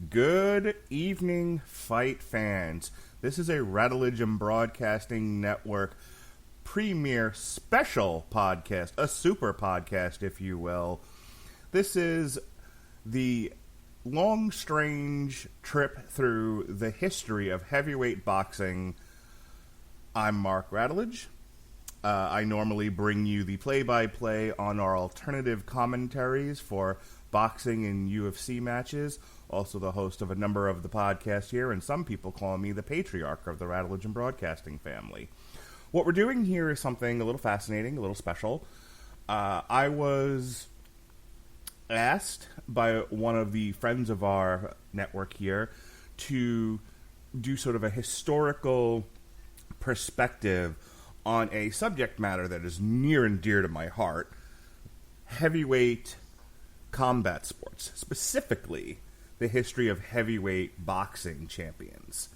Good evening, fight fans. This is a Radulich and Broadcasting Network premier special podcast, a super podcast, if you will. This is the long, strange trip through the history of heavyweight boxing. I'm Mark Radulich. I normally bring you the play-by-play on our alternative commentaries for boxing and UFC matches. Also the host of a number of the podcasts here, and some people call me the patriarch of the Radulich and Broadcasting family. What we're doing here is something a little fascinating, a little special. I was asked by one of the friends of our network here to do sort of a historical perspective on a subject matter that is near and dear to my heart, heavyweight combat sports, specifically the history of heavyweight boxing champions.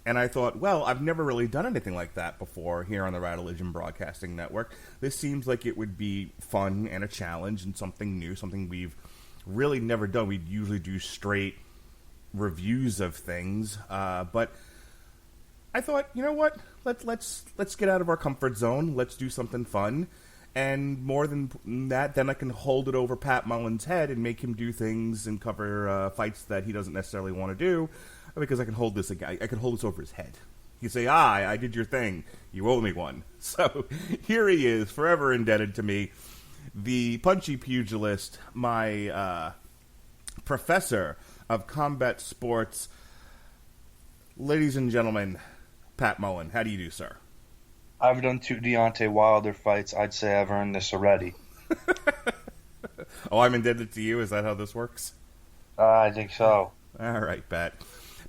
And I thought, well, I've never really done anything like that before here on the Radulich and Broadcasting Network. This seems like it would be fun and a challenge and something new, something we've really never done. We usually do straight reviews of things, but I thought, you know what? Let's get out of our comfort zone. Let's do something fun. And more than that, then I can hold it over Pat Mullin's head and make him do things and cover fights that he doesn't necessarily want to do, because I can hold this over his head. You say, I did your thing. You owe me one. So here he is, forever indebted to me, the punchy pugilist, my professor of combat sports. Ladies and gentlemen, Pat Mullin, how do you do, sir? I've done 2 Deontay Wilder fights. I'd say I've earned this already. Oh, I'm indebted to you? Is that how this works? I think so. All right, Pat.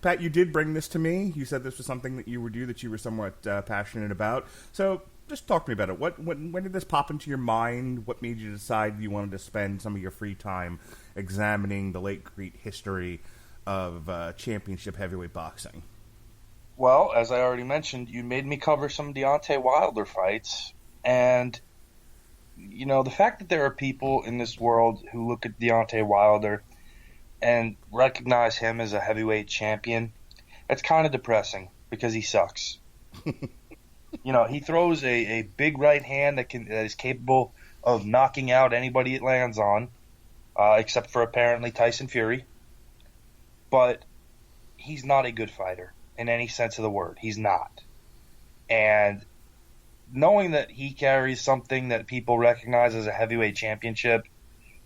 Pat, you did bring this to me. You said this was something that you would do, that you were somewhat passionate about. So just talk to me about it. When did this pop into your mind? What made you decide you wanted to spend some of your free time examining the late great history of championship heavyweight boxing? Well, as I already mentioned, you made me cover some Deontay Wilder fights. And, you know, the fact that there are people in this world who look at Deontay Wilder and recognize him as a heavyweight champion, that's kind of depressing because he sucks. You know, he throws a big right hand that is capable of knocking out anybody it lands on, except for apparently Tyson Fury. But he's not a good fighter in any sense of the word. He's not. And knowing that he carries something that people recognize as a heavyweight championship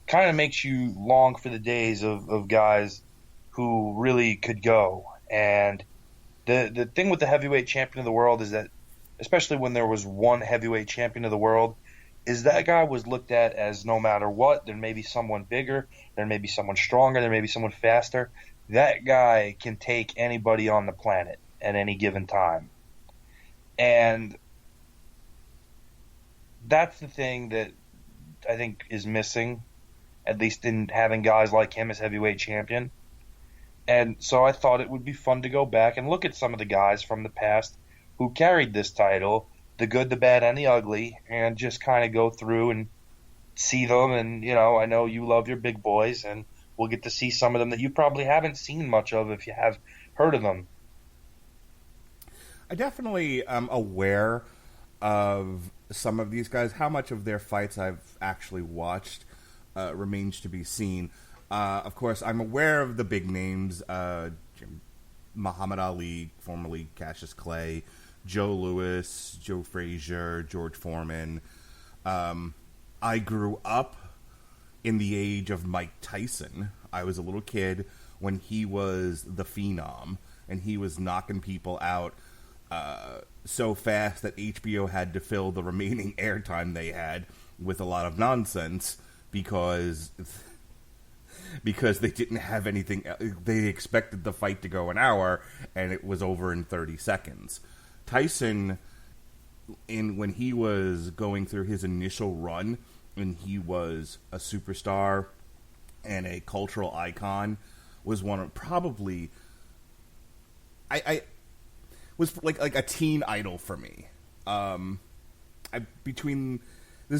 kind of makes you long for the days of guys who really could go. And the thing with the heavyweight champion of the world is that, especially when there was one heavyweight champion of the world, is that guy was looked at as no matter what, there may be someone bigger, there may be someone stronger, there may be someone faster. That guy can take anybody on the planet at any given time. And that's the thing that I think is missing, at least in having guys like him as heavyweight champion. And so I thought it would be fun to go back and look at some of the guys from the past who carried this title, the good, the bad, and the ugly, and just kind of go through and see them. And, you know, I know you love your big boys, and we'll get to see some of them that you probably haven't seen much of if you have heard of them. I definitely am aware of some of these guys. How much of their fights I've actually watched remains to be seen. Of course, I'm aware of the big names, Muhammad Ali, formerly Cassius Clay, Joe Louis, Joe Frazier, George Foreman. I grew up in the age of Mike Tyson. I was a little kid when he was the Phenom, and he was knocking people out so fast that HBO had to fill the remaining airtime they had with a lot of nonsense because they didn't have anything. They expected the fight to go an hour, and it was over in 30 seconds. Tyson, when he was going through his initial run, and he was a superstar and a cultural icon, was one of probably I was like a teen idol for me. This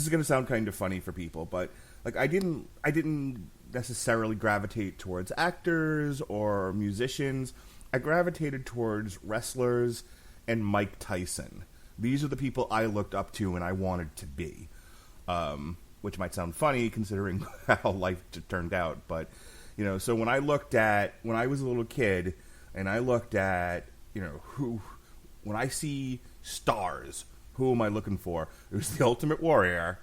is going to sound kind of funny for people, but like I didn't necessarily gravitate towards actors or musicians. I gravitated towards wrestlers and Mike Tyson. These are the people I looked up to and I wanted to be. Which might sound funny considering how life turned out. But, so when I was a little kid and I looked at, when I see stars, who am I looking for? It was the Ultimate Warrior,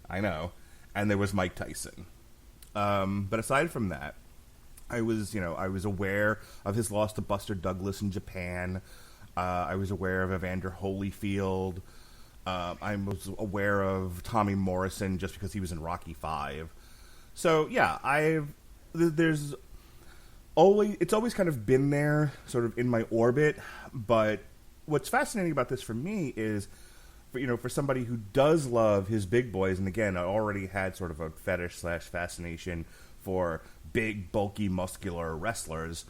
I know, and there was Mike Tyson. But aside from that, I was aware of his loss to Buster Douglas in Japan. I was aware of Evander Holyfield. I was aware of Tommy Morrison just because he was in Rocky V. So yeah, it's always kind of been there, sort of in my orbit. But what's fascinating about this for me is, for somebody who does love his big boys, and again, I already had sort of a fetish / fascination for big, bulky, muscular wrestlers,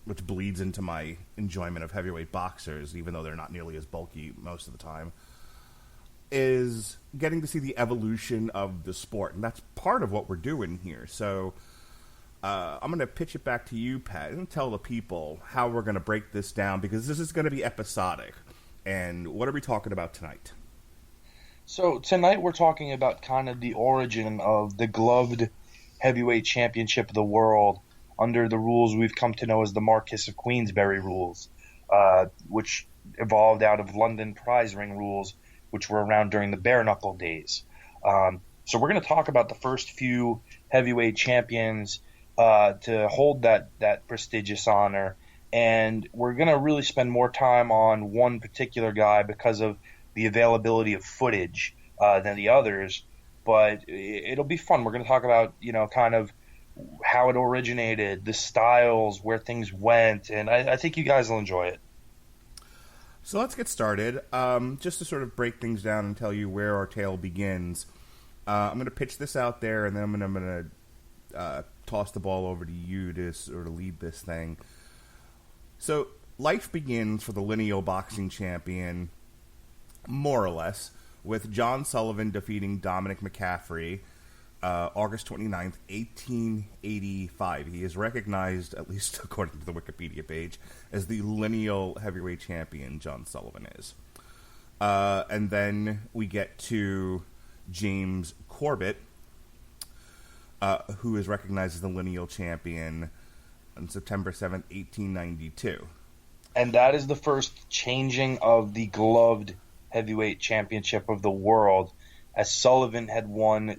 which bleeds into my enjoyment of heavyweight boxers, even though they're not nearly as bulky most of the time, is getting to see the evolution of the sport. And that's part of what we're doing here. So I'm going to pitch it back to you, Pat, and tell the people how we're going to break this down, because this is going to be episodic. And what are we talking about tonight? So tonight we're talking about kind of the origin of the gloved heavyweight championship of the world under the rules we've come to know as the Marquess of Queensberry rules, which evolved out of London prize ring rules, which were around during the Bare-Knuckle days. So we're going to talk about the first few heavyweight champions to hold that prestigious honor, and we're going to really spend more time on one particular guy because of the availability of footage than the others, but it'll be fun. We're going to talk about, kind of how it originated, the styles, where things went, and I think you guys will enjoy it. So let's get started. Just to sort of break things down and tell you where our tale begins, I'm going to pitch this out there, and then I'm going to toss the ball over to you to sort of lead this thing. So life begins for the lineal boxing champion, more or less, with John Sullivan defeating Dominic McCaffrey August 29th, 1885. He is recognized, at least according to the Wikipedia page, as the lineal heavyweight champion, John Sullivan is. And then we get to James Corbett, who is recognized as the lineal champion on September 7th, 1892. And that is the first changing of the gloved heavyweight championship of the world, as Sullivan had won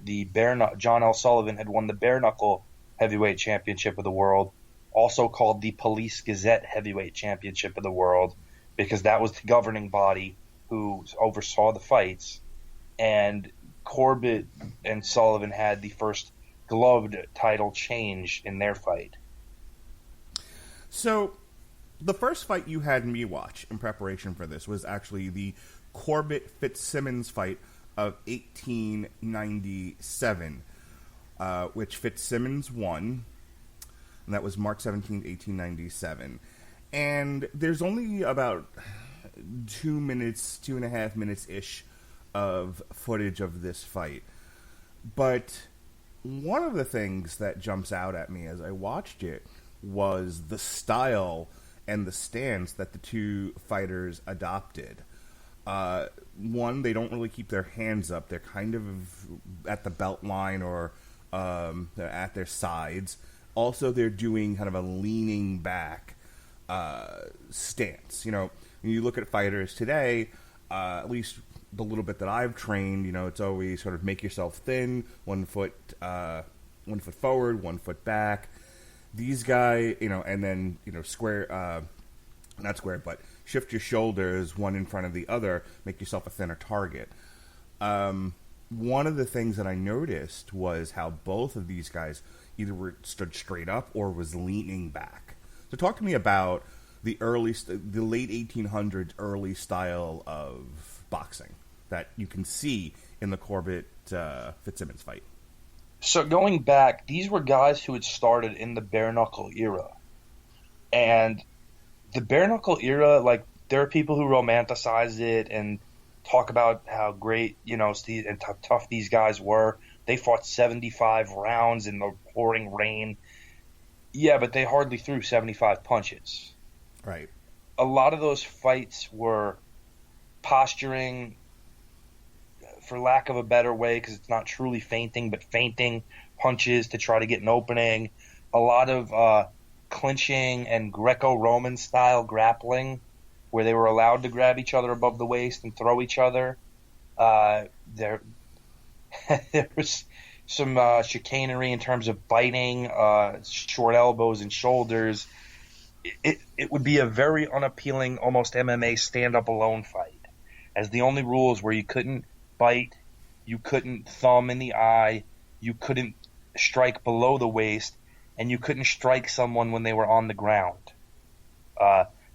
John L. Sullivan had won the Bare-Knuckle heavyweight championship of the world, also called the Police Gazette heavyweight championship of the world, because that was the governing body who oversaw the fights. And Corbett and Sullivan had the first gloved title change in their fight. So the first fight you had me watch in preparation for this was actually the Corbett-Fitzsimmons fight of 1897, which Fitzsimmons won, and that was March 17th, 1897. And there's only about 2.5 minutes-ish of footage of this fight. But one of the things that jumps out at me as I watched it was the style and the stance that the two fighters adopted. One, they don't really keep their hands up. They're kind of at the belt line or they're at their sides. Also, they're doing kind of a leaning back stance. When you look at fighters today, at least the little bit that I've trained, it's always sort of make yourself thin, one foot forward, 1 foot back. These guys, and then, square, not square, but shift your shoulders one in front of the other, make yourself a thinner target. One of the things that I noticed was how both of these guys either stood straight up or was leaning back. So talk to me about the late 1800s early style of boxing that you can see in the Corbett Fitzsimmons fight. So going back, these were guys who had started in the Bare-Knuckle era. And the Bare-Knuckle era, there are people who romanticize it and talk about how great, and how tough these guys were. they fought 75 rounds in the pouring rain. Yeah, but they hardly threw 75 punches. Right. A lot of those fights were posturing, for lack of a better way, because it's not truly feinting, but feinting punches to try to get an opening. A lot of clinching and Greco-Roman style grappling, where they were allowed to grab each other above the waist and throw each other. There was some chicanery in terms of biting, short elbows and shoulders. It would be a very unappealing, almost MMA stand-up alone fight, as the only rules were you couldn't bite, you couldn't thumb in the eye, you couldn't strike below the waist, and you couldn't strike someone when they were on the ground.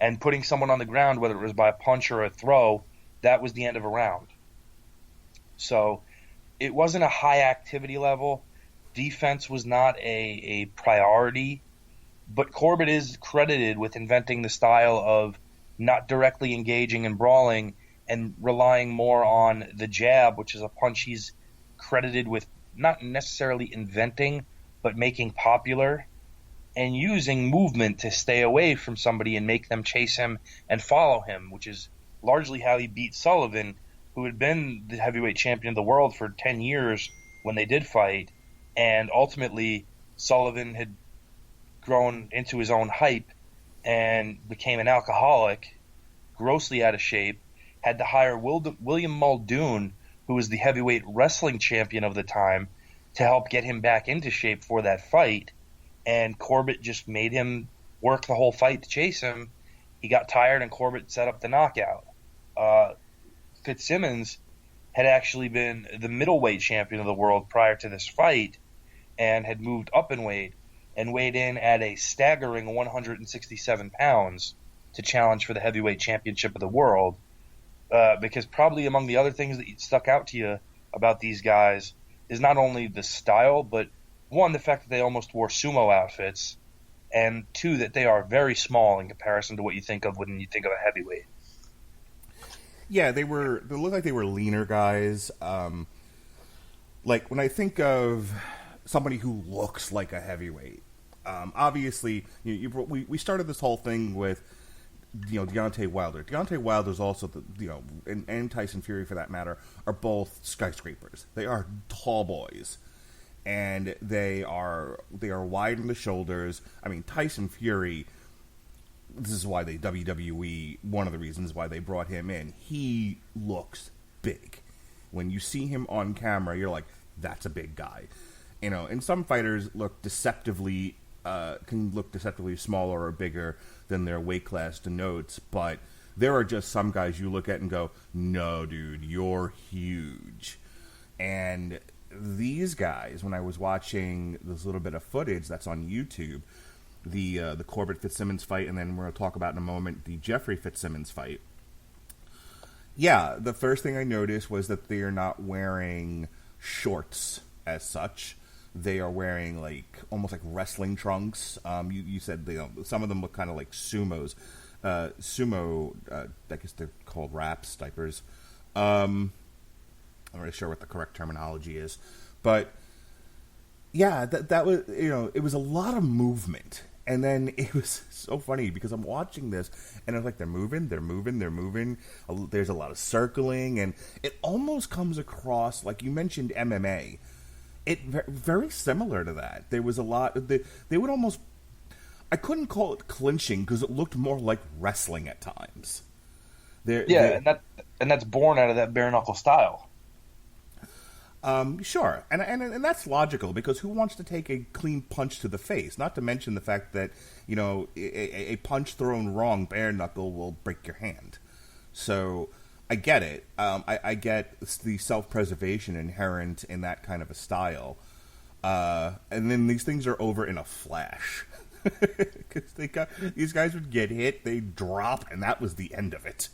And putting someone on the ground, whether it was by a punch or a throw, that was the end of a round. So it wasn't a high activity level. Defense was not a priority. But Corbett is credited with inventing the style of not directly engaging in brawling and relying more on the jab, which is a punch he's credited with not necessarily inventing, but making popular, and using movement to stay away from somebody and make them chase him and follow him, which is largely how he beat Sullivan, who had been the heavyweight champion of the world for 10 years when they did fight, and ultimately Sullivan had grown into his own hype and became an alcoholic, grossly out of shape, had to hire William Muldoon, who was the heavyweight wrestling champion of the time, to help get him back into shape for that fight. And Corbett just made him work the whole fight to chase him. He got tired, and Corbett set up the knockout. Fitzsimmons had actually been the middleweight champion of the world prior to this fight and had moved up in weight and weighed in at a staggering 167 pounds to challenge for the heavyweight championship of the world. Because probably among the other things that stuck out to you about these guys is not only the style, but one, the fact that they almost wore sumo outfits, and two, that they are very small in comparison to what you think of when you think of a heavyweight. Yeah, they looked like they were leaner guys. Like when I think of somebody who looks like a heavyweight, obviously we started this whole thing with Deontay Wilder. Deontay Wilder is also and Tyson Fury for that matter are both skyscrapers. They are tall boys, and they are wide in the shoulders. I mean, Tyson Fury. This is why they WWE. One of the reasons why they brought him in. He looks big. When you see him on camera, you're like, that's a big guy. And some fighters look deceptively smaller or bigger than their weight class denotes, but there are just some guys you look at and go, no, dude, you're huge. And these guys, when I was watching this little bit of footage that's on YouTube, the Corbett Fitzsimmons fight, and then we're going to talk about in a moment the Jeffrey Fitzsimmons fight. Yeah, the first thing I noticed was that they are not wearing shorts as such. They are wearing almost like wrestling trunks. You said some of them look kind of like sumos. Sumo, I guess they're called wraps, diapers. I'm not really sure what the correct terminology is, but yeah, that was it was a lot of movement. And then it was so funny because I'm watching this and it's like they're moving. There's a lot of circling, and it almost comes across like you mentioned MMA. It very similar to that. There was a lot. They would almost. I couldn't call it clinching because it looked more like wrestling at times. And that's born out of that bare-knuckle style. Sure, and that's logical because who wants to take a clean punch to the face? Not to mention the fact that a punch thrown wrong, bare knuckle, will break your hand. So I get it. I get the self-preservation inherent in that kind of a style. And then these things are over in a flash because these guys would get hit, they'd drop, and that was the end of it.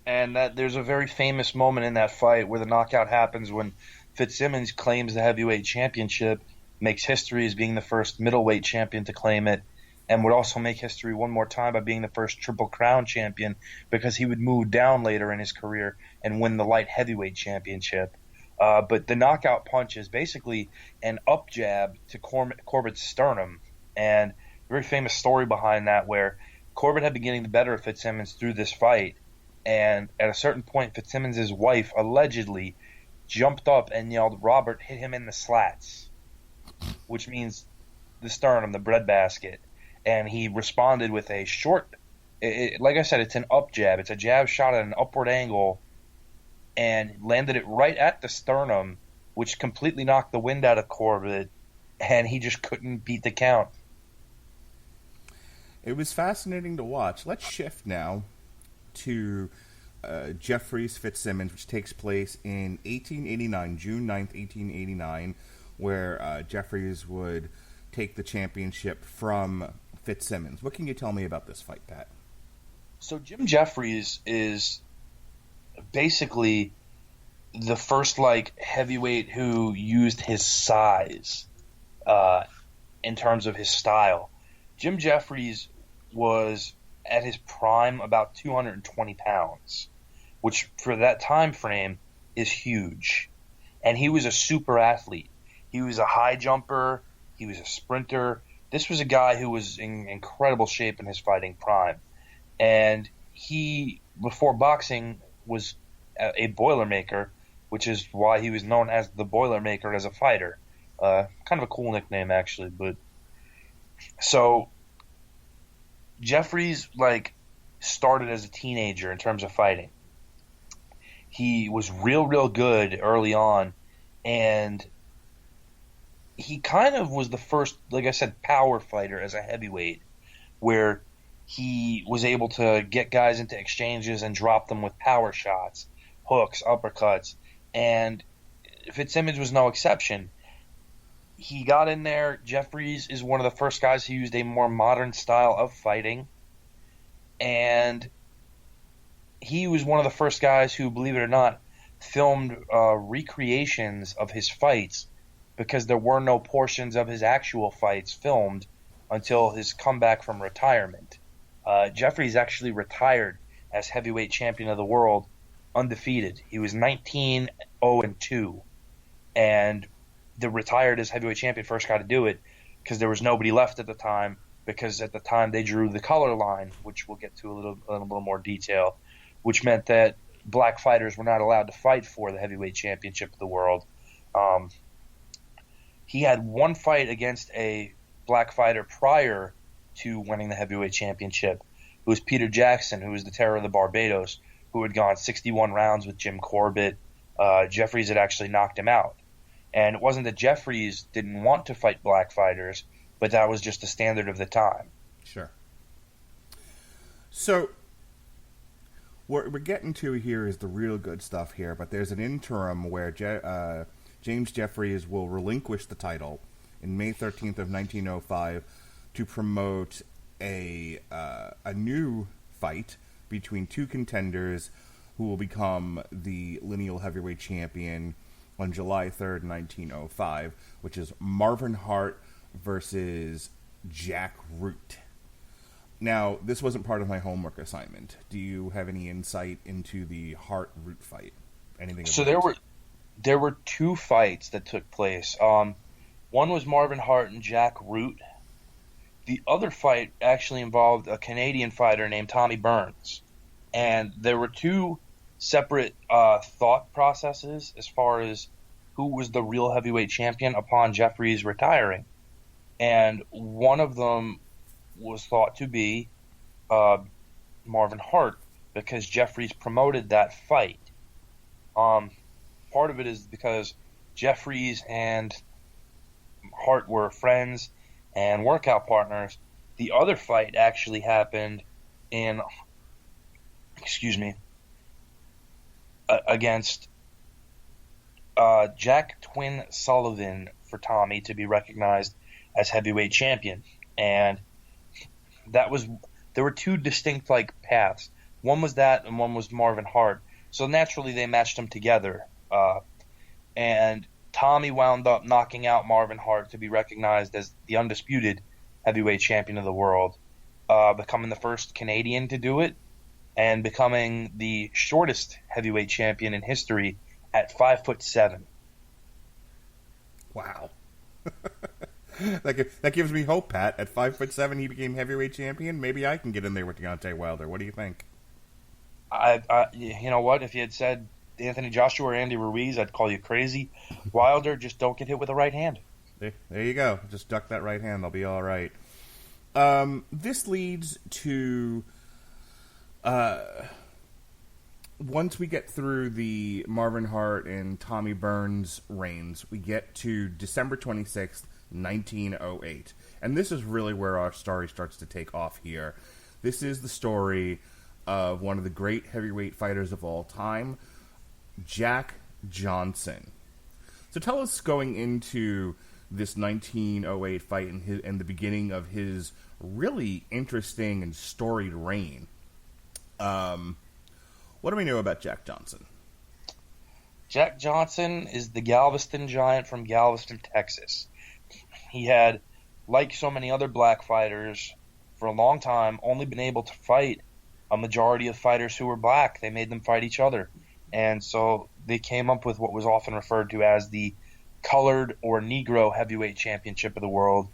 And there's a very famous moment in that fight where the knockout happens when Fitzsimmons claims the heavyweight championship, makes history as being the first middleweight champion to claim it, and would also make history one more time by being the first Triple Crown champion because he would move down later in his career and win the light heavyweight championship. But the knockout punch is basically an up jab to Corbett's sternum. And a very famous story behind that where Corbett had been getting the better of Fitzsimmons through this fight. And at a certain point, Fitzsimmons' wife allegedly jumped up and yelled, "Robert, hit him in the slats," which means the sternum, the breadbasket. And he responded with a short, like I said, it's an up jab. It's a jab shot at an upward angle and landed it right at the sternum, which completely knocked the wind out of Corbett, and he just couldn't beat the count. It was fascinating to watch. Let's shift now to Jeffries Fitzsimmons, which takes place in 1889, June 9th, 1889, where Jeffries would take the championship from Fitzsimmons. What can you tell me about this fight, Pat? So Jim Jeffries is basically the first heavyweight who used his size in terms of his style. Jim Jeffries was at his prime about 220 pounds, which for that time frame is huge. And he was a super athlete. He was a high jumper. He was a sprinter. This was a guy who was in incredible shape in his fighting prime. And he, before boxing, was a Boilermaker, which is why he was known as the Boilermaker as a fighter. Kind of a cool nickname, actually. But so Jeffries started as a teenager in terms of fighting. He was real good early on, and he kind of was the first, like I said, power fighter as a heavyweight, where he was able to get guys into exchanges and drop them with power shots, hooks, uppercuts, and Fitzsimmons was no exception. He got in there. Jeffries is one of the first guys who used a more modern style of fighting, and he was one of the first guys who, believe it or not, filmed recreations of his fights, because there were no portions of his actual fights filmed until his comeback from retirement. Jeffries actually retired as heavyweight champion of the world undefeated. He was 19-0-2, and the retired as heavyweight champion first guy to do it because there was nobody left at the time, because at the time they drew the color line, which we'll get to a little more detail, which meant that black fighters were not allowed to fight for the heavyweight championship of the world. He had one fight against a black fighter prior to winning the heavyweight championship. It was Peter Jackson, who was the terror of the Barbados, who had gone 61 rounds with Jim Corbett. Jeffries had actually knocked him out. And it wasn't that Jeffries didn't want to fight black fighters, but that was just the standard of the time. Sure. So what we're getting to here is the real good stuff here, but there's an interim where James Jeffries will relinquish the title in May 13th of 1905 to promote a new fight between two contenders who will become the lineal heavyweight champion on July 3rd, 1905, which is Marvin Hart versus Jack Root. Now, this wasn't part of my homework assignment. Do you have any insight into the Hart-Root fight? Anything? So there were two fights that took place. One was Marvin Hart and Jack Root. The other fight actually involved a Canadian fighter named Tommy Burns. And there were two separate thought processes as far as who was the real heavyweight champion upon Jeffries retiring. And one of them was thought to be Marvin Hart, because Jeffries promoted that fight. Part of it is because Jeffries and Hart were friends and workout partners. The other fight actually happened against Jack Twin Sullivan for Tommy to be recognized as heavyweight champion. And there were two distinct paths. One was that, and one was Marvin Hart. So naturally they matched them together. And Tommy wound up knocking out Marvin Hart to be recognized as the undisputed heavyweight champion of the world, becoming the first Canadian to do it, and becoming the shortest heavyweight champion in history at 5'7". Wow. That gives me hope, Pat. At 5'7", he became heavyweight champion. Maybe I can get in there with Deontay Wilder. What do you think? You know what? If you had said Anthony Joshua or Andy Ruiz, I'd call you crazy. Wilder, just don't get hit with a right hand. There you go. Just duck that right hand. They'll be all right. This leads to once we get through the Marvin Hart and Tommy Burns reigns, we get to December 26th, 1908. And this is really where our story starts to take off here. This is the story of one of the great heavyweight fighters of all time, Jack Johnson. So tell us, going into this 1908 fight and the beginning of his really interesting and storied reign, what do we know about Jack Johnson? Jack Johnson is the Galveston Giant from Galveston, Texas. He had, like so many other black fighters, for a long time only been able to fight a majority of fighters who were black. They made them fight each other. And so they came up with what was often referred to as the colored or Negro heavyweight championship of the world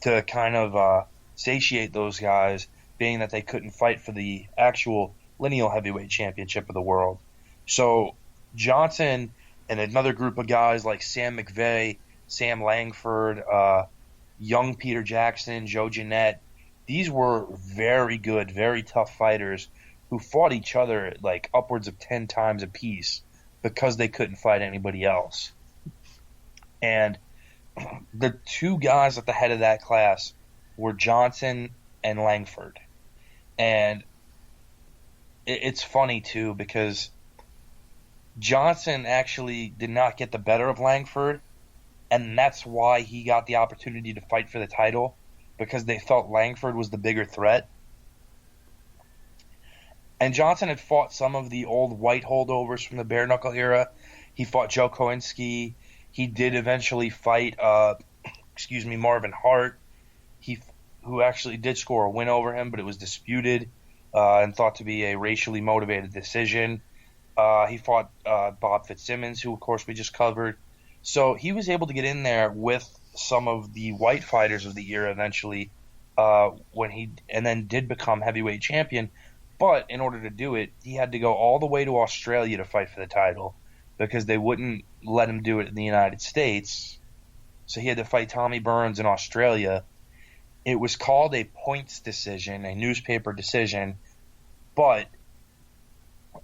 to kind of satiate those guys, being that they couldn't fight for the actual lineal heavyweight championship of the world. So Johnson and another group of guys like Sam McVeigh, Sam Langford, young Peter Jackson, Joe Jeanette, these were very good, very tough fighters who fought each other like upwards of 10 times apiece because they couldn't fight anybody else. And the two guys at the head of that class were Johnson and Langford. And it's funny, too, because Johnson actually did not get the better of Langford, and that's why he got the opportunity to fight for the title, because they felt Langford was the bigger threat. And Johnson had fought some of the old white holdovers from the Bare-Knuckle era. He fought Joe Kowinski. He did eventually fight Marvin Hart, who actually did score a win over him, but it was disputed and thought to be a racially motivated decision. He fought Bob Fitzsimmons, who, of course, we just covered. So he was able to get in there with some of the white fighters of the era eventually, and then did become heavyweight champion. But in order to do it, he had to go all the way to Australia to fight for the title because they wouldn't let him do it in the United States. So he had to fight Tommy Burns in Australia. It was called a points decision, a newspaper decision, but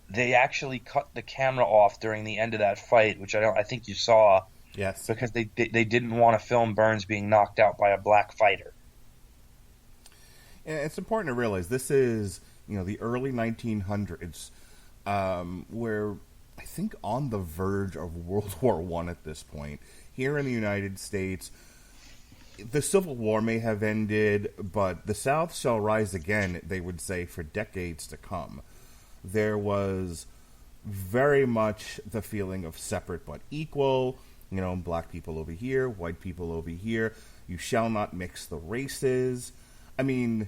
they actually cut the camera off during the end of that fight, which I think you saw. Yes. Because they didn't want to film Burns being knocked out by a black fighter. And it's important to realize this is, the early 1900s, where I think on the verge of World War I at this point. Here in the United States, the Civil War may have ended, but the South shall rise again, they would say, for decades to come. There was very much the feeling of separate but equal, black people over here, white people over here. You shall not mix the races. I mean,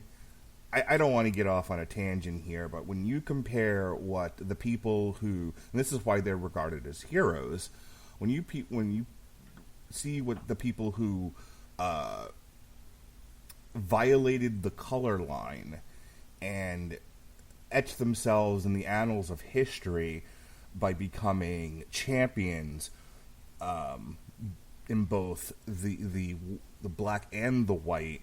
I don't want to get off on a tangent here, but when you compare what the people who, and this is why they're regarded as heroes, when you see what the people who violated the color line and etched themselves in the annals of history by becoming champions in both the black and the white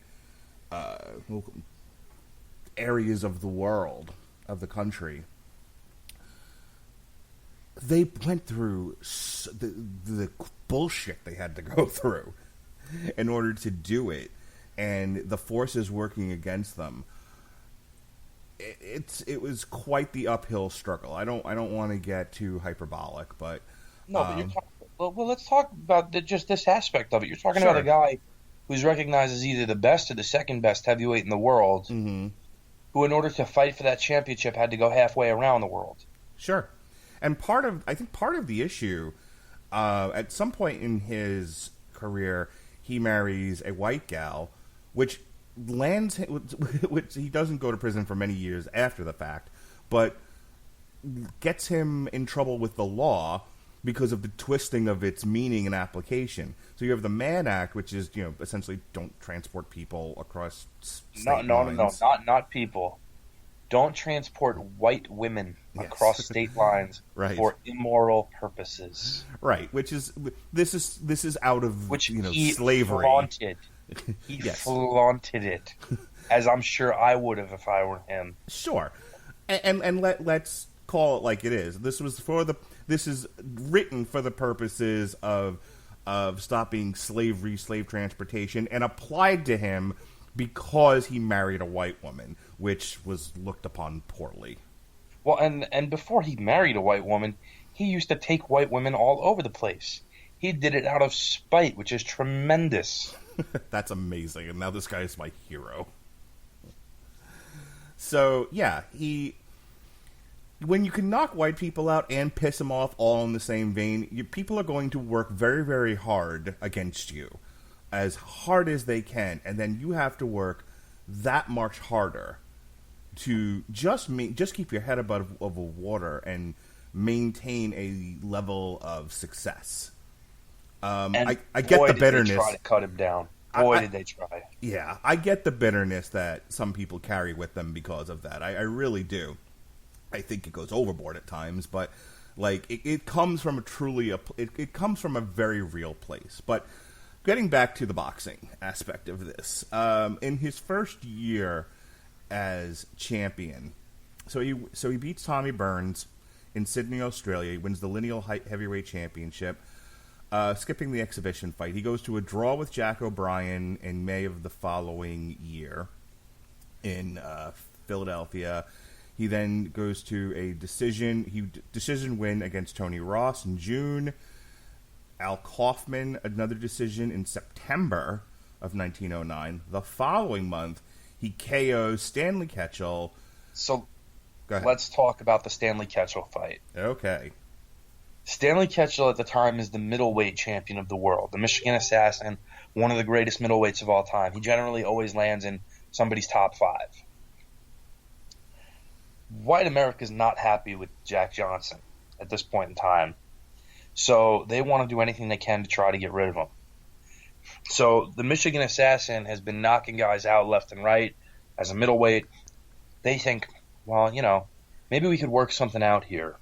areas of the world, of the country. They went through the bullshit they had to go through in order to do it, and the forces working against them. It was quite the uphill struggle. I don't want to get too hyperbolic, but no. But let's talk about just this aspect of it. You're talking Sure. about a guy who's recognized as either the best or the second best heavyweight in the world, mm-hmm. who, in order to fight for that championship, had to go halfway around the world. Sure. And I think part of the issue, at some point in his career, he marries a white gal, which he doesn't go to prison for many years after the fact, but gets him in trouble with the law because of the twisting of its meaning and application. So you have the Mann Act, which is, essentially don't transport people across state lines. No, not people. Don't transport white women across state lines right. for immoral purposes. Right, this is out of he slavery. Flaunted. He flaunted it, as I'm sure I would have if I were him. Sure, and let's call it like it is. This is written for the purposes of stopping slavery, slave transportation, and applied to him because he married a white woman, which was looked upon poorly. Well, and before he married a white woman, he used to take white women all over the place. He did it out of spite, which is tremendous. That's amazing, and now this guy is my hero. So, yeah, when you can knock white people out and piss them off all in the same vein, people are going to work very, very hard against you, as hard as they can, and then you have to work that much harder to just keep your head above the water and maintain a level of success. I get the bitterness. They try to cut him down. Did they try. Yeah, I get the bitterness that some people carry with them because of that. I really do. I think it goes overboard at times, but it comes from it comes from a very real place. But getting back to the boxing aspect of this, in his first year as champion, so he beats Tommy Burns in Sydney, Australia. He wins the Lineal Heavyweight Championship. Skipping the exhibition fight, he goes to a draw with Jack O'Brien in May of the following year in Philadelphia. He then goes to a decision win against Tony Ross in June. Al Kaufman, another decision in September of 1909. The following month, he KOs Stanley Ketchel. So let's talk about the Stanley Ketchel fight. Okay. Stanley Ketchel at the time is the middleweight champion of the world, the Michigan Assassin, one of the greatest middleweights of all time. He generally always lands in somebody's top 5. White America is not happy with Jack Johnson at this point in time, so they want to do anything they can to try to get rid of him. So the Michigan Assassin has been knocking guys out left and right as a middleweight. They think, well, maybe we could work something out here.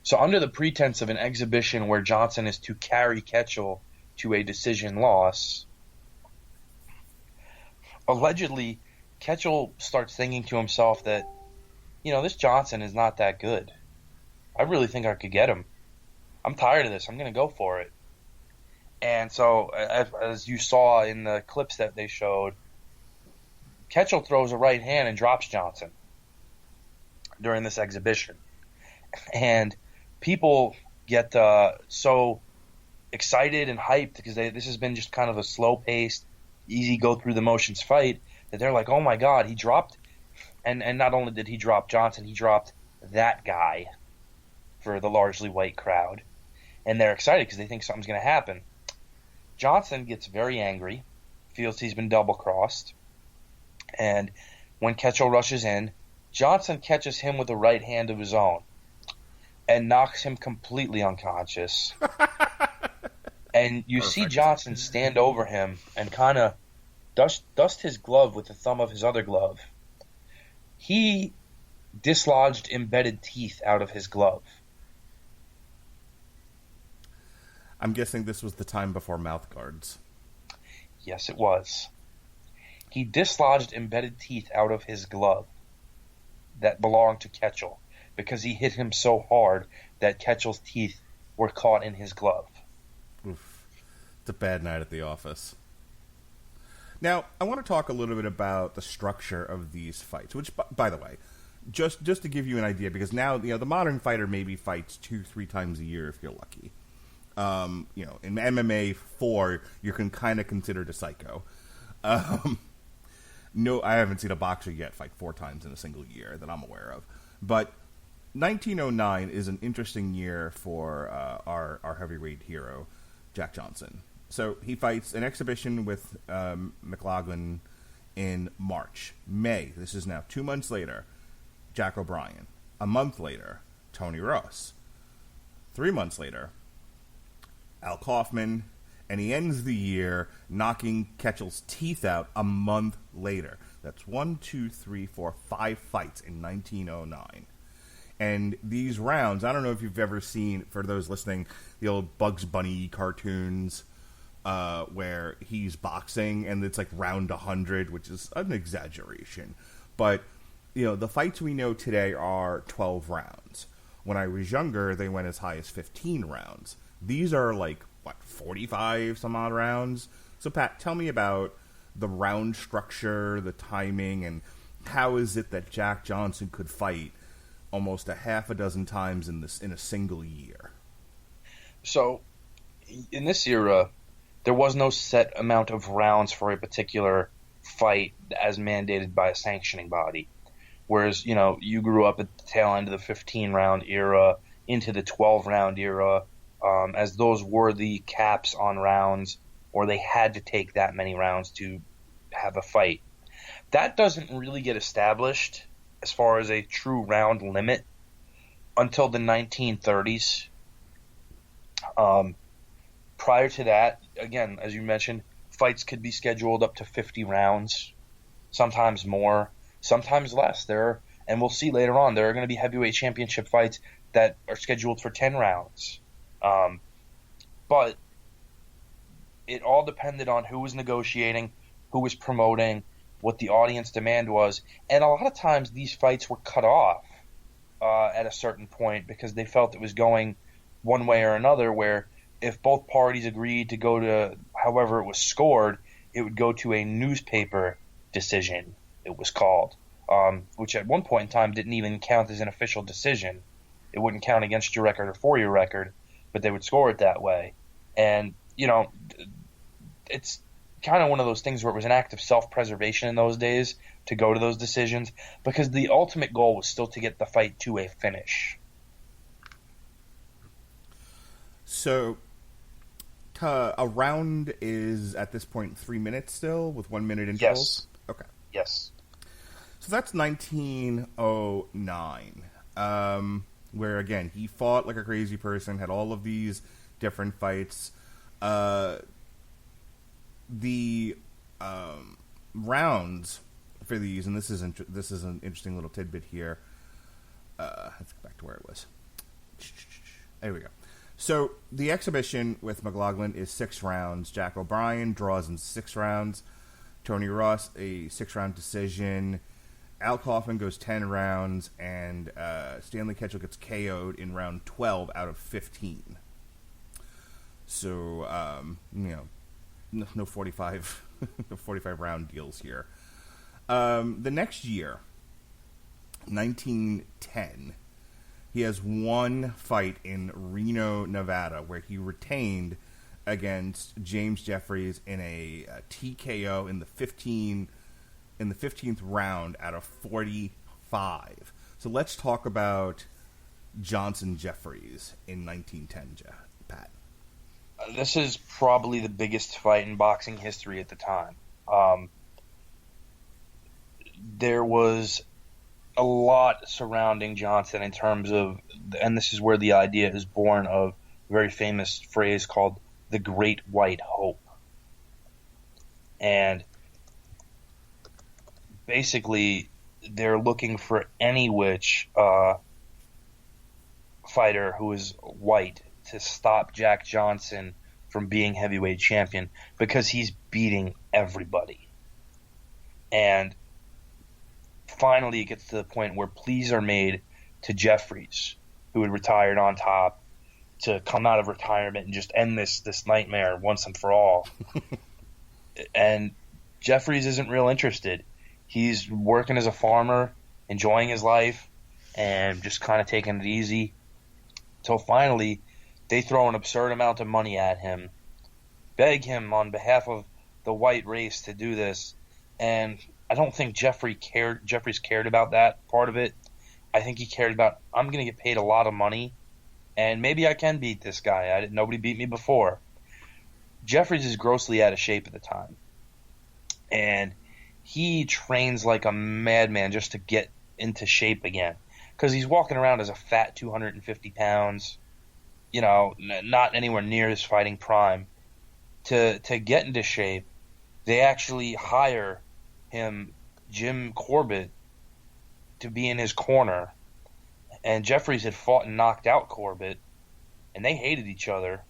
So under the pretense of an exhibition where Johnson is to carry Ketchel to a decision loss, allegedly Ketchel starts thinking to himself that, this Johnson is not that good. I really think I could get him. I'm tired of this. I'm going to go for it. And so, as you saw in the clips that they showed, Ketchel throws a right hand and drops Johnson during this exhibition. And people get so excited and hyped because this has been just kind of a slow-paced, easy go-through-the-motions fight that they're like, oh, my God, he dropped. And not only did he drop Johnson, he dropped that guy for the largely white crowd. And they're excited because they think something's going to happen. Johnson gets very angry, feels he's been double-crossed. And when Ketchel rushes in, Johnson catches him with a right hand of his own and knocks him completely unconscious. And you see Johnson stand over him and kind of dust his glove with the thumb of his other glove. He dislodged embedded teeth out of his glove. I'm guessing this was the time before mouth guards. Yes, it was. He dislodged embedded teeth out of his glove that belonged to Ketchel because he hit him so hard that Ketchel's teeth were caught in his glove. Oof. It's a bad night at the office. Now, I want to talk a little bit about the structure of these fights, which, by the way, just to give you an idea, because now, the modern fighter maybe fights 2-3 times a year if you're lucky. In MMA 4, you can kind of consider it a psycho. No, I haven't seen a boxer yet fight 4 times in a single year that I'm aware of. But 1909 is an interesting year for our heavyweight hero, Jack Johnson. So he fights an exhibition with McLaughlin in March. May, this is now 2 months later, Jack O'Brien. A month later, Tony Ross. 3 months later, Al Kaufman, and he ends the year knocking Ketchel's teeth out a month later. That's 5 fights in 1909. And these rounds, I don't know if you've ever seen, for those listening, the old Bugs Bunny cartoons where he's boxing and it's like round 100, which is an exaggeration. But, the fights we know today are 12 rounds. When I was younger, they went as high as 15 rounds. These are 45 some odd rounds? So, Pat, tell me about the round structure, the timing, and how is it that Jack Johnson could fight almost a half a dozen times in a single year? So, in this era, there was no set amount of rounds for a particular fight as mandated by a sanctioning body. Whereas, you grew up at the tail end of the 15-round era into the 12-round era, as those were the caps on rounds, or they had to take that many rounds to have a fight. That doesn't really get established as far as a true round limit until the 1930s. Prior to that, again, as you mentioned, fights could be scheduled up to 50 rounds, sometimes more, sometimes less. And we'll see later on, there are going to be heavyweight championship fights that are scheduled for 10 rounds. But it all depended on who was negotiating, who was promoting, what the audience demand was. And a lot of times these fights were cut off at a certain point because they felt it was going one way or another, where if both parties agreed to go to however it was scored, it would go to a newspaper decision, it was called, which at one point in time didn't even count as an official decision. It wouldn't count against your record or for your record, but they would score it that way. And, it's kind of one of those things where it was an act of self-preservation in those days to go to those decisions, because the ultimate goal was still to get the fight to a finish. So, a round is, at this point, 3 minutes still, with 1 minute intervals? Yes. Okay. Yes. So that's 1909, where, again, he fought like a crazy person, had all of these different fights. The rounds for these, and this is an interesting little tidbit here. Let's go back to where it was. There we go. So the exhibition with McLaughlin is 6 rounds. Jack O'Brien draws in 6 rounds. Tony Ross, a 6-round decision. Al Kaufman goes 10 rounds, and Stanley Ketchel gets KO'd in round 12 out of 15. So, no 45 round deals here. The next year, 1910, he has one fight in Reno, Nevada, where he retained against James Jeffries in a TKO in the 15th round out of 45. So let's talk about Johnson Jeffries in 1910, Pat. This is probably the biggest fight in boxing history at the time. There was a lot surrounding Johnson in terms of, and this is where the idea is born of a very famous phrase called the Great White Hope. And basically, they're looking for any which fighter who is white to stop Jack Johnson from being heavyweight champion, because he's beating everybody. And finally, it gets to the point where pleas are made to Jeffries, who had retired on top, to come out of retirement and just end this nightmare once and for all. And Jeffries isn't real interested. He's working as a farmer, enjoying his life, and just kind of taking it easy. Till finally, they throw an absurd amount of money at him, beg him on behalf of the white race to do this. And I don't think Jeffries cared about that part of it. I think he cared about, I'm going to get paid a lot of money, and maybe I can beat this guy. Nobody beat me before. Jeffries is grossly out of shape at the time. And he trains like a madman just to get into shape again, because he's walking around as a fat 250 pounds. not anywhere near his fighting prime, to get into shape, they actually hire him, Jim Corbett, to be in his corner. And Jeffries had fought and knocked out Corbett, and they hated each other.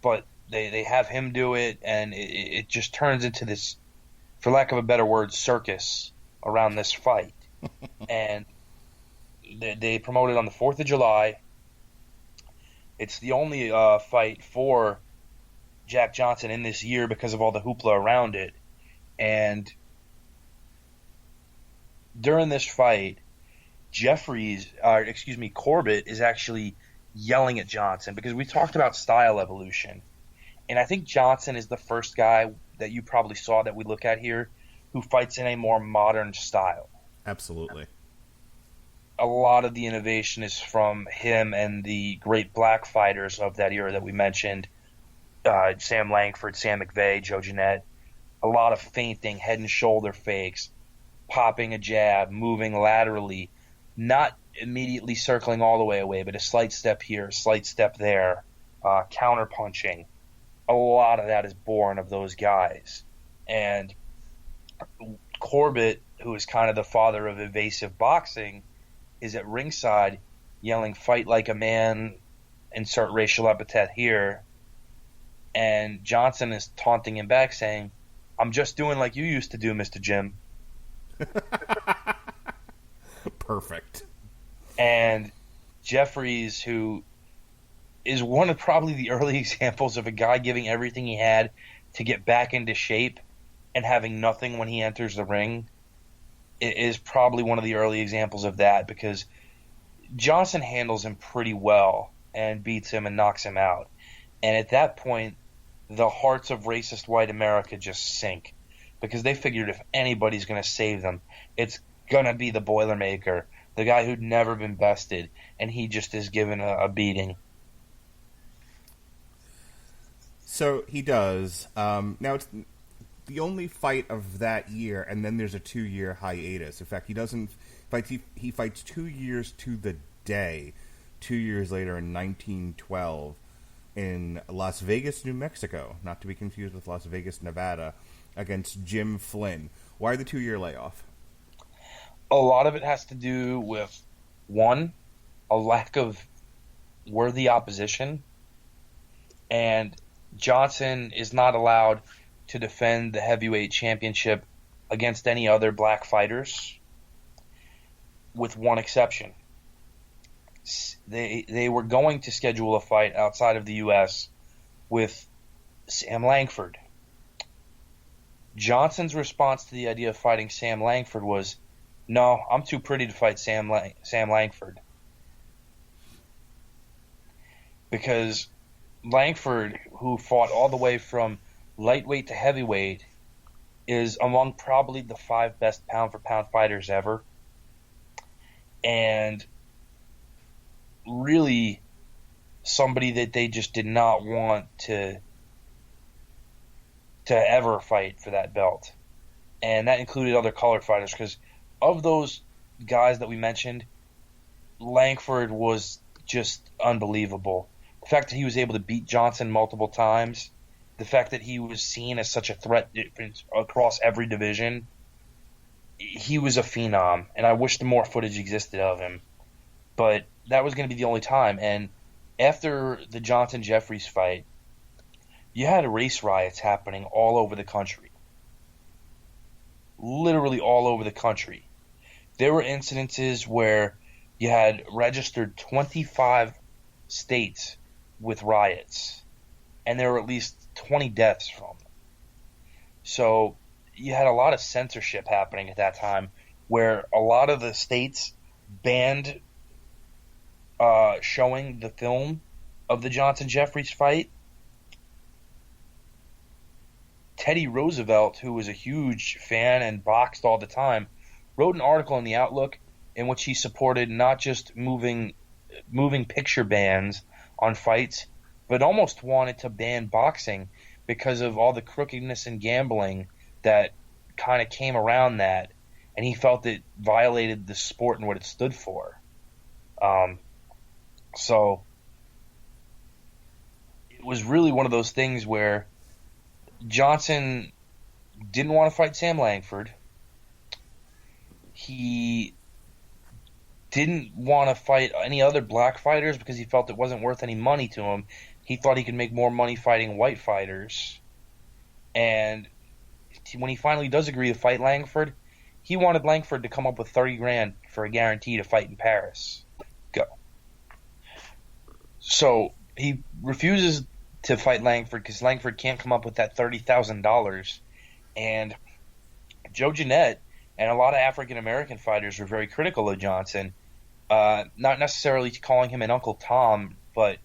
But they have him do it, and it just turns into this, for lack of a better word, circus around this fight. And they promoted on the 4th of July. It's the only fight for Jack Johnson in this year because of all the hoopla around it. And during this fight, Corbett is actually yelling at Johnson, because we talked about style evolution. And I think Johnson is the first guy that you probably saw that we look at here who fights in a more modern style. Absolutely. A lot of the innovation is from him and the great black fighters of that era that we mentioned, Sam Langford, Sam McVeigh, Joe Jeanette. A lot of feinting, head and shoulder fakes, popping a jab, moving laterally, not immediately circling all the way away, but a slight step here, a slight step there, counter punching. A lot of that is born of those guys. And Corbett, who is kind of the father of evasive boxing, is at ringside yelling, "Fight like a man," insert racial epithet here. And Johnson is taunting him back, saying, "I'm just doing like you used to do, Mr. Jim." Perfect. And Jeffries, who is one of probably the early examples of a guy giving everything he had to get back into shape and having nothing when he enters the ring, is probably one of the early examples of that, because Johnson handles him pretty well and beats him and knocks him out. And at that point, the hearts of racist white America just sink, because they figured if anybody's going to save them, it's going to be the Boilermaker, the guy who'd never been bested, and he just is given a beating. So he does. Now, it's the only fight of that year, and then there's a 2-year hiatus. In fact, he doesn't fight. He fights 2 years to the day, 2 years later in 1912 in Las Vegas, New Mexico, not to be confused with Las Vegas, Nevada, against Jim Flynn. Why the 2-year layoff? A lot of it has to do with, one, a lack of worthy opposition, and Johnson is not allowed to defend the heavyweight championship against any other black fighters, with one exception. They were going to schedule a fight outside of the U.S. with Sam Langford. Johnson's response to the idea of fighting Sam Langford was, "No, I'm too pretty to fight Sam Langford." Because Langford, who fought all the way from lightweight to heavyweight, is among probably the 5 best pound-for-pound fighters ever. And really somebody that they just did not want to ever fight for that belt. And that included other colored fighters, because of those guys that we mentioned, Langford was just unbelievable. The fact that he was able to beat Johnson multiple times, the fact that he was seen as such a threat across every division, he was a phenom, and I wish more footage existed of him. But that was going to be the only time. And after the Johnson-Jeffries fight, you had race riots happening all over the country. Literally all over the country. There were incidences where you had registered 25 states with riots, and there were at least 20 deaths from them. So you had a lot of censorship happening at that time, where a lot of the states banned showing the film of the Johnson-Jeffries fight. Teddy Roosevelt, who was a huge fan and boxed all the time, wrote an article in the Outlook in which he supported not just moving picture bans on fights, but almost wanted to ban boxing because of all the crookedness and gambling that kind of came around that, and he felt it violated the sport and what it stood for. So was really one of those things where Johnson didn't want to fight Sam Langford. He didn't want to fight any other black fighters because he felt it wasn't worth any money to him. He thought he could make more money fighting white fighters. And when he finally does agree to fight Langford, he wanted Langford to come up with 30 grand for a guarantee to fight in Paris. Go. So he refuses to fight Langford because Langford can't come up with that $30,000. And Joe Jeanette and a lot of African-American fighters were very critical of Johnson, not necessarily calling him an Uncle Tom, but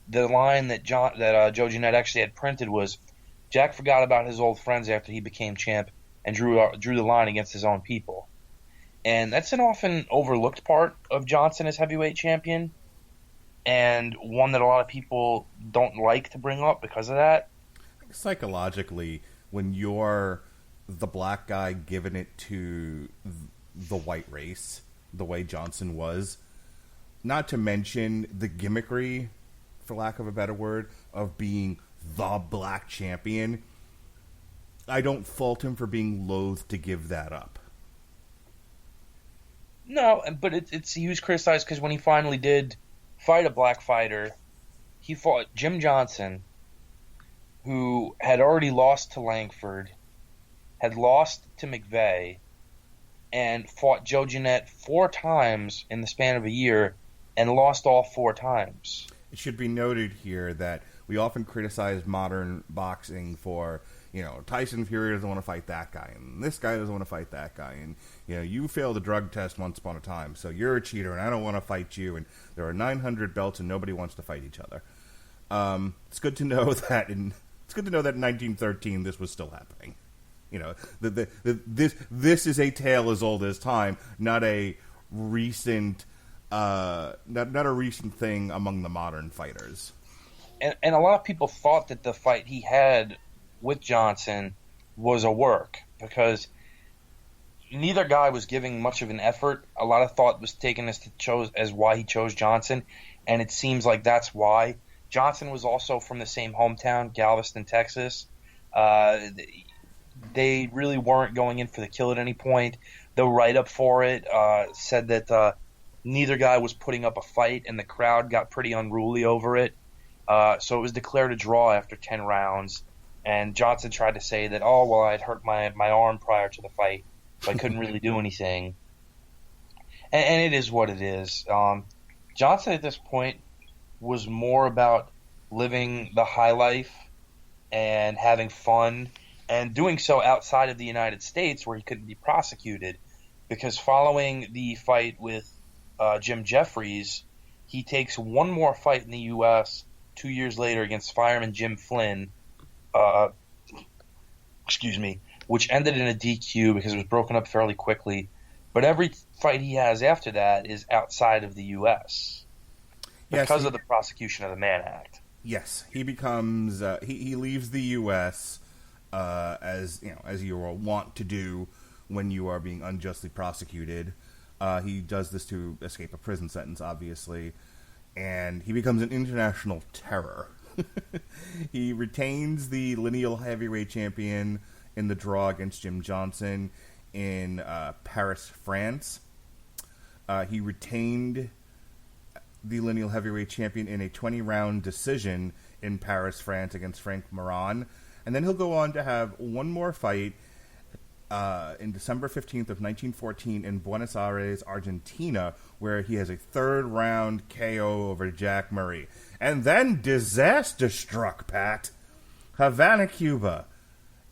the line that Joe Jeanette actually had printed was, Jack forgot about his old friends after he became champ and drew the line against his own people. And that's an often overlooked part of Johnson as heavyweight champion, and one that a lot of people don't like to bring up because of that. Psychologically, when you're the black guy giving it to the white race, the way Johnson was, not to mention the gimmickry, for lack of a better word, of being the black champion, I don't fault him for being loath to give that up. No, but he was criticized because when he finally did fight a black fighter, he fought Jim Johnson, who had already lost to Langford, had lost to McVeigh, and fought Joe Jeanette 4 times in the span of a year and lost all 4 times. It should be noted here that we often criticize modern boxing for, Tyson Fury doesn't want to fight that guy, and this guy doesn't want to fight that guy, and, you failed the drug test once upon a time, so you're a cheater, and I don't want to fight you, and there are 900 belts, and nobody wants to fight each other. It's good to know that in 1913 this was still happening. This is a tale as old as time, not a recent, not a recent thing among the modern fighters. And a lot of people thought that the fight he had with Johnson was a work because neither guy was giving much of an effort. A lot of thought was taken as why he chose Johnson, and it seems like that's why. Johnson was also from the same hometown, Galveston, Texas. They really weren't going in for the kill at any point. The write-up for it said that neither guy was putting up a fight, and the crowd got pretty unruly over it. So it was declared a draw after 10 rounds, and Johnson tried to say that, I'd hurt my arm prior to the fight, so I couldn't really do anything. And it is what it is. Johnson at this point was more about living the high life and having fun, and doing so outside of the United States where he couldn't be prosecuted, because following the fight with Jim Jeffries, he takes one more fight in the U.S. 2 years later against fireman Jim Flynn, which ended in a DQ because it was broken up fairly quickly. But every fight he has after that is outside of the U.S. because of the prosecution of the Mann Act. Yes, he becomes he leaves the U.S. As you want to do when you are being unjustly prosecuted. He does this to escape a prison sentence, obviously, and he becomes an international terror. He retains the lineal heavyweight champion in the draw against Jim Johnson in Paris, France. He retained the lineal heavyweight champion in a 20-round decision in Paris, France against Frank Moran. And then he'll go on to have one more fight in December 15th of 1914 in Buenos Aires, Argentina, where he has a 3rd-round KO over Jack Murray. And then disaster struck, Pat. Havana, Cuba,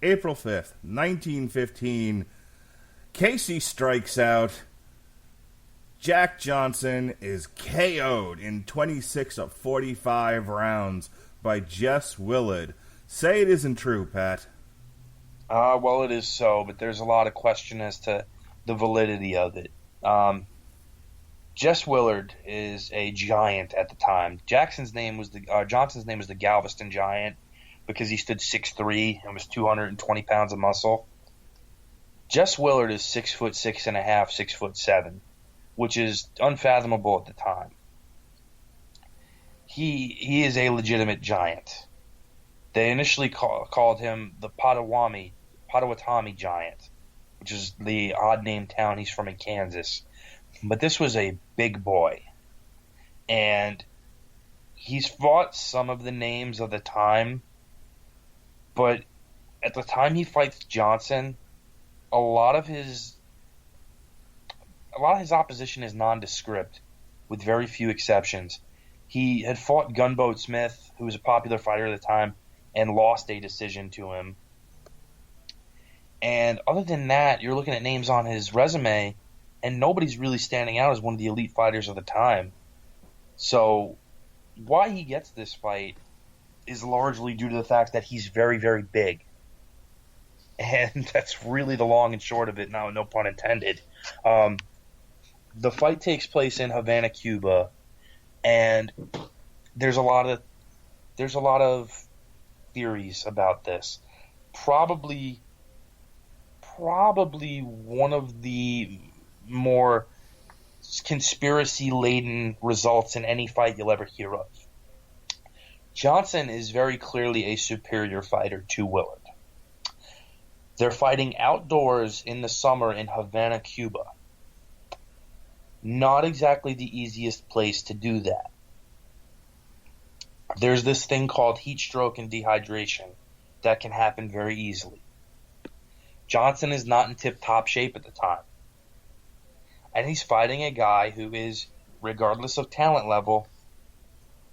April 5th, 1915. Casey strikes out. Jack Johnson is KO'd in 26 of 45 rounds by Jess Willard. Say it isn't true, Pat. Well, it is so, but there's a lot of question as to the validity of it. Jess Willard is a giant at the time. Johnson's name was the Galveston Giant because he stood 6'3" and was 220 pounds of muscle. Jess Willard is 6'6" and a half, 6'7", which is unfathomable at the time. he is a legitimate giant. They initially called him the Potawatomi giant, which is the odd name town he's from in Kansas. But this was a big boy. And he's fought some of the names of the time, but at the time he fights Johnson, a lot of his opposition is nondescript, with very few exceptions. He had fought Gunboat Smith, who was a popular fighter at the time, and lost a decision to him. And other than that, you're looking at names on his resume, and nobody's really standing out as one of the elite fighters of the time. So why he gets this fight is largely due to the fact that he's very, very big. And that's really the long and short of it. Now, no pun intended. The fight takes place in Havana, Cuba, and there's a lot of theories about this. Probably one of the more conspiracy-laden results in any fight you'll ever hear of. Johnson is very clearly a superior fighter to Willard. They're fighting outdoors in the summer in Havana, Cuba. Not exactly the easiest place to do that. There's this thing called heat stroke and dehydration that can happen very easily. Johnson is not in tip-top shape at the time. And he's fighting a guy who is, regardless of talent level,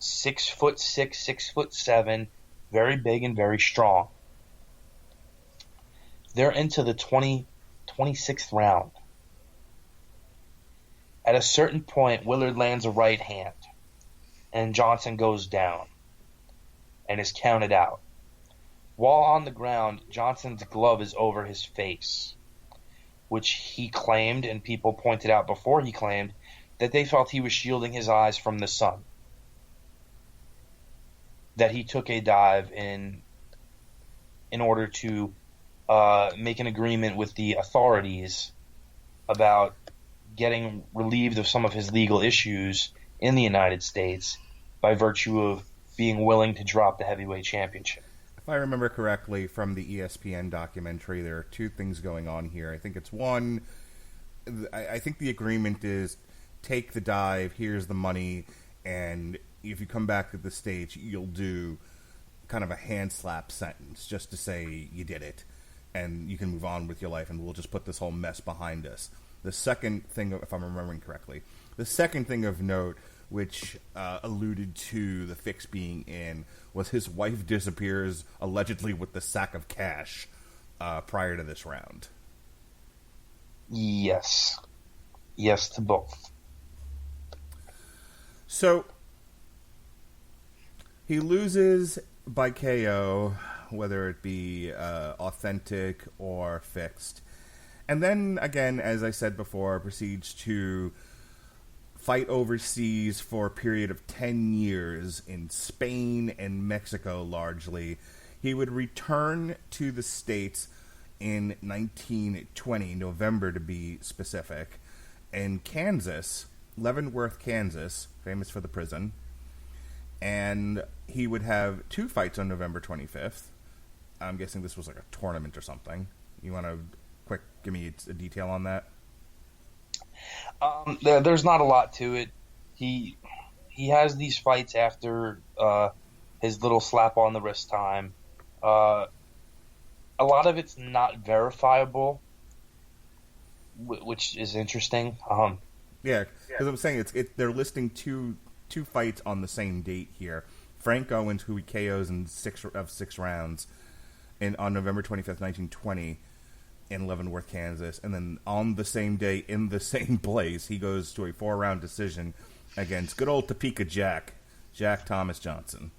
6'6", 6'7", very big and very strong. They're into the 26th round. At a certain point, Willard lands a right hand, and Johnson goes down and is counted out. While on the ground, Johnson's glove is over his face, which he claimed, and people pointed out before he claimed, that they felt he was shielding his eyes from the sun. That he took a dive in order to make an agreement with the authorities about getting relieved of some of his legal issues in the United States by virtue of being willing to drop the heavyweight championship. If I remember correctly from the ESPN documentary, there are two things going on here. I think it's one, I think the agreement is take the dive, here's the money, and if you come back to the States, you'll do kind of a hand slap sentence just to say you did it, and you can move on with your life, and we'll just put this whole mess behind us. The second thing, if I'm remembering correctly, the second thing of note, which alluded to the fix being in, was his wife disappears allegedly with the sack of cash prior to this round. Yes. Yes to both. So, he loses by KO, whether it be authentic or fixed. And then, again, as I said before, proceeds to fight overseas for a period of 10 years in Spain and Mexico, largely. He would return to the States in 1920, November to be specific, in Kansas, Leavenworth, Kansas, famous for the prison. And he would have two fights on November 25th. I'm guessing this was like a tournament or something. You want to give me a detail on that? There's not a lot to it. He has these fights after his little slap on the wrist time. A lot of it's not verifiable, which is interesting. Yeah, because I'm saying they're listing two fights on the same date here. Frank Owens, who he KOs in six rounds, on November 25th, 1920. In Leavenworth, Kansas, and then on the same day, in the same place, he goes to a 4-round decision against good old Topeka Jack Thomas Johnson.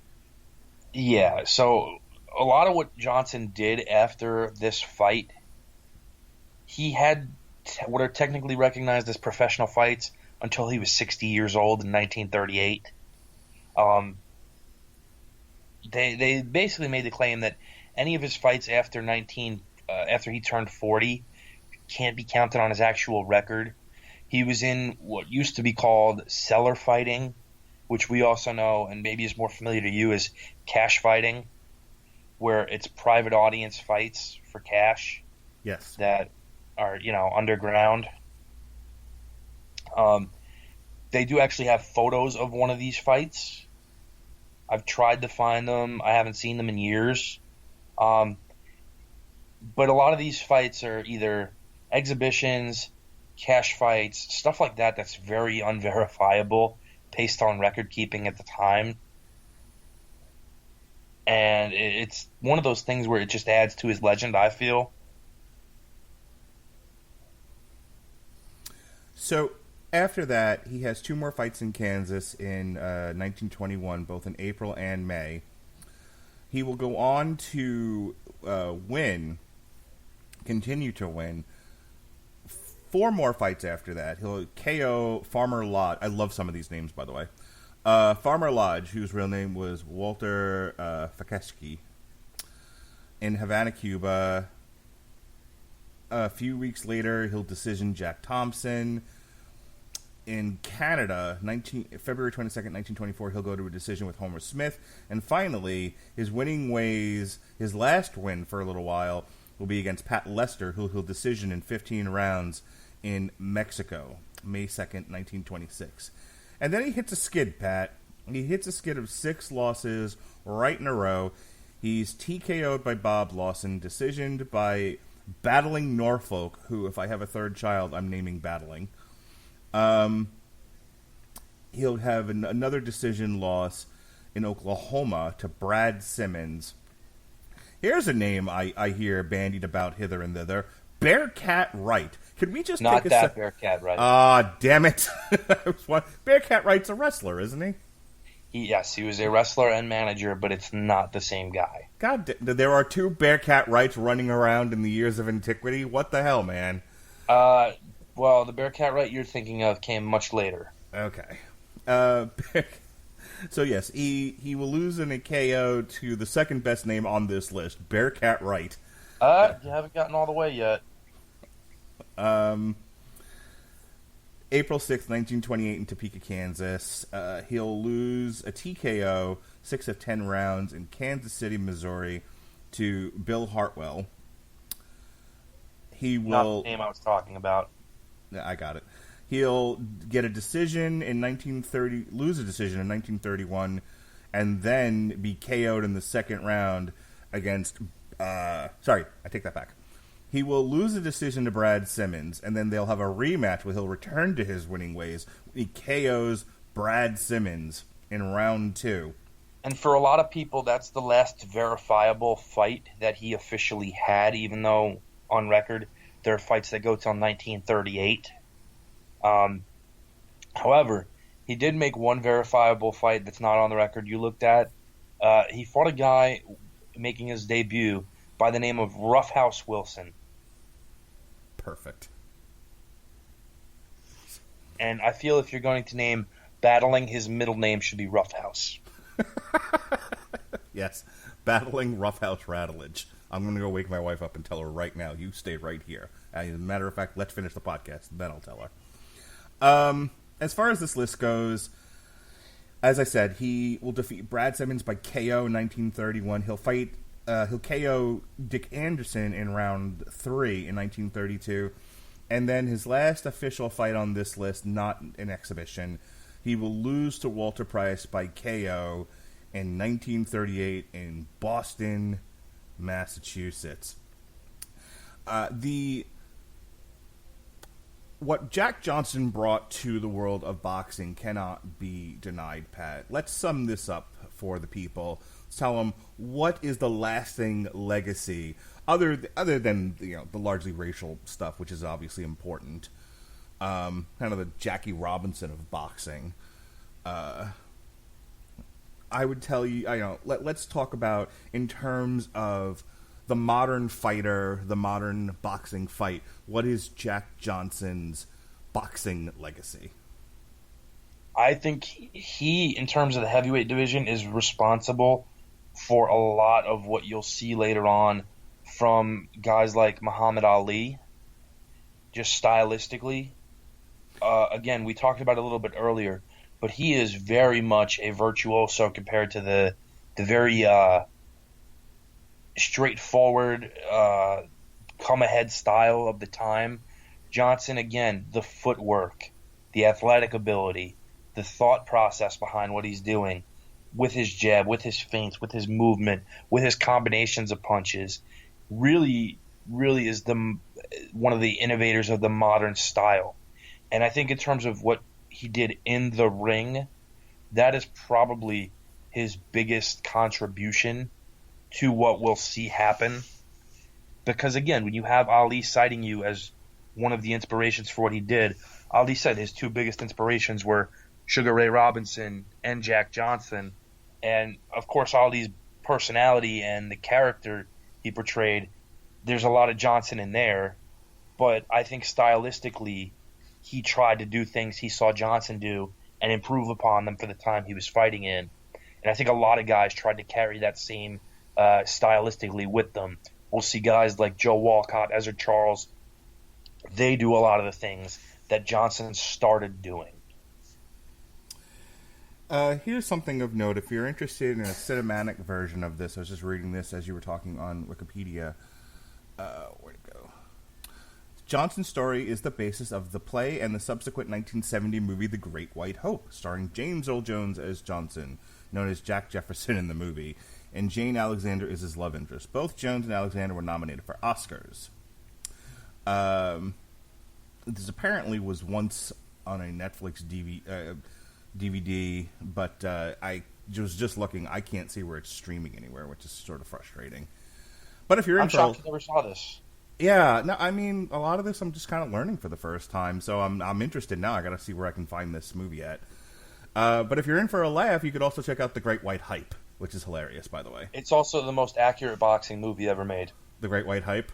Yeah, so a lot of what Johnson did after this fight, he had what are technically recognized as professional fights until he was 60 years old in 1938. They basically made the claim that any of his fights after he turned 40 can't be counted on his actual record. He was in what used to be called cellar fighting, which we also know and maybe is more familiar to you as cash fighting, where it's private audience fights for cash. Yes. That are, underground. They do actually have photos of one of these fights. I've tried to find them. I haven't seen them in years. But a lot of these fights are either exhibitions, cash fights, stuff like that that's very unverifiable based on record keeping at the time. And it's one of those things where it just adds to his legend, I feel. So after that, he has 2 more fights in Kansas in 1921, both in April and May. He will go on to continue to win 4 more fights after that. He'll KO Farmer Lodge. I love some of these names, by the way. Farmer Lodge, whose real name was Walter Fakesky, in Havana, Cuba. A few weeks later, he'll decision Jack Thompson. In Canada, February 22nd, 1924, he'll go to a decision with Homer Smith. And finally, his last win for a little while, will be against Pat Lester, who he'll decision in 15 rounds in Mexico, May 2nd, 1926. And then he hits a skid, Pat. He hits a skid of 6 losses right in a row. He's TKO'd by Bob Lawson, decisioned by Battling Norfolk, who, if I have a third child, I'm naming Battling. He'll have another decision loss in Oklahoma to Brad Simmons. Here's a name I hear bandied about hither and thither. Bearcat Wright. Could we just Not take that Bearcat Wright. Ah, damn it. Bearcat Wright's a wrestler, isn't he? Yes, he was a wrestler and manager, but it's not the same guy. God, there are 2 Bearcat Wrights running around in the years of antiquity? What the hell, man? Well, the Bearcat Wright you're thinking of came much later. Okay. So, yes, he will lose in a KO to the second best name on this list, Bearcat Wright. You haven't gotten all the way yet. April 6th, 1928 in Topeka, Kansas. He'll lose a TKO, 6 of 10 rounds in Kansas City, Missouri, to Bill Hartwell. He will... Not the name I was talking about. I got it. He'll get a decision in 1930, lose a decision in 1931, and then be KO'd in the second round against... sorry, I take that back. He will lose a decision to Brad Simmons, and then they'll have a rematch where he'll return to his winning ways. He KOs Brad Simmons in round 2. And for a lot of people, that's the last verifiable fight that he officially had, even though, on record, there are fights that go till 1938. However, he did make one verifiable fight that's not on the record you looked at. He fought a guy making his debut by the name of Roughhouse Wilson. Perfect. And I feel if you're going to name Battling, his middle name should be Roughhouse. Yes, Battling Roughhouse Radulich. I'm going to go wake my wife up and tell her right now, you stay right here. As a matter of fact, let's finish the podcast, then I'll tell her. As far as this list goes, as I said, he will defeat Brad Simmons by KO in 1931. He'll KO Dick Anderson in round 3 in 1932. And then his last official fight on this list, not an exhibition, he will lose to Walter Price by KO in 1938 in Boston, Massachusetts. What Jack Johnson brought to the world of boxing cannot be denied, Pat. Let's sum this up for the people. Let's tell them what is the lasting legacy, other than the largely racial stuff, which is obviously important. Kind of the Jackie Robinson of boxing. I would tell you, let's talk about in terms of the modern fighter, the modern boxing fight. What is Jack Johnson's boxing legacy? I think he, in terms of the heavyweight division, is responsible for a lot of what you'll see later on from guys like Muhammad Ali, just stylistically. Again, we talked about it a little bit earlier. but he is very much a virtuoso compared to the very straightforward, come ahead style of the time. Johnson, again, the footwork, the athletic ability, the thought process behind what he's doing with his jab, with his feints, with his movement, with his combinations of punches, really, really is one of the innovators of the modern style. And I think in terms of what he did in the ring, that is probably his biggest contribution to what we'll see happen. Because again, when you have Ali citing you as one of the inspirations for what he did, Ali said his two biggest inspirations were Sugar Ray Robinson and Jack Johnson. And of course, Ali's personality and the character he portrayed, there's a lot of Johnson in there. But I think stylistically, he tried to do things he saw Johnson do and improve upon them for the time he was fighting in. And I think a lot of guys tried to carry that same stylistically with them. We'll see guys like Joe Walcott, Ezra Charles. They do a lot of the things that Johnson started doing. Here's something of note. If you're interested in a cinematic version of this, I was just reading this as you were talking on Wikipedia. Where'd it go? Johnson's story is the basis of the play and the subsequent 1970 movie The Great White Hope, starring James Earl Jones as Johnson, known as Jack Jefferson in the movie, and Jane Alexander is his love interest. Both Jones and Alexander were nominated for Oscars. This apparently was once on a Netflix DVD, but I was just looking. I can't see where it's streaming anywhere, which is sort of frustrating. But if you're in, I'm shocked you never saw this. Yeah, no, I mean, a lot of this I'm just kind of learning for the first time, so I'm interested now. I got to see where I can find this movie at. But if you're in for a laugh, you could also check out The Great White Hype, which is hilarious, by the way. It's also the most accurate boxing movie ever made. The Great White Hype?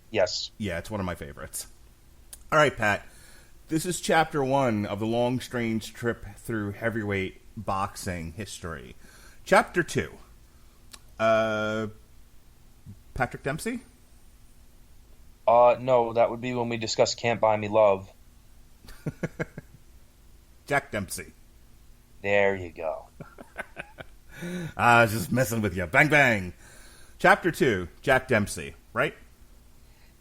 Yes. Yeah, it's one of my favorites. All right, Pat. This is Chapter 1 of the long, strange trip through heavyweight boxing history. Chapter 2. Patrick Dempsey? No, that would be when we discuss Can't Buy Me Love. Jack Dempsey. There you go. I was just messing with you. Bang, bang. Chapter 2, Jack Dempsey, right?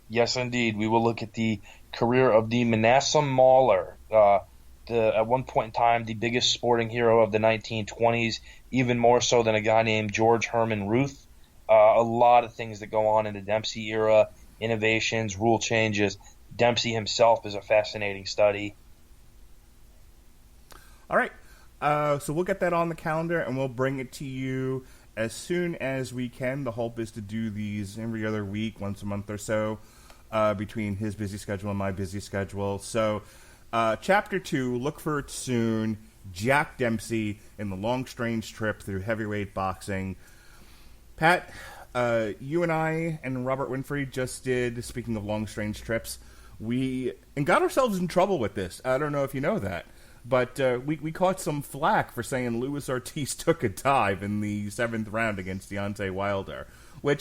Yes, indeed. We will look at the career of the Manasseh Mauler, at one point in time, the biggest sporting hero of the 1920s, even more so than a guy named George Herman Ruth. A lot of things that go on in the Dempsey era, innovations, rule changes. Dempsey himself is a fascinating study. All right. So we'll get that on the calendar, and we'll bring it to you as soon as we can. The hope is to do these every other week, once a month or so, between his busy schedule and my busy schedule. So Chapter 2, look for it soon. Jack Dempsey in the long, strange trip through heavyweight boxing. Pat, you and I and Robert Winfrey just did, speaking of long, strange trips, we got ourselves in trouble with this. I don't know if you know that. But we caught some flack for saying Luis Ortiz took a dive in the 7th round against Deontay Wilder.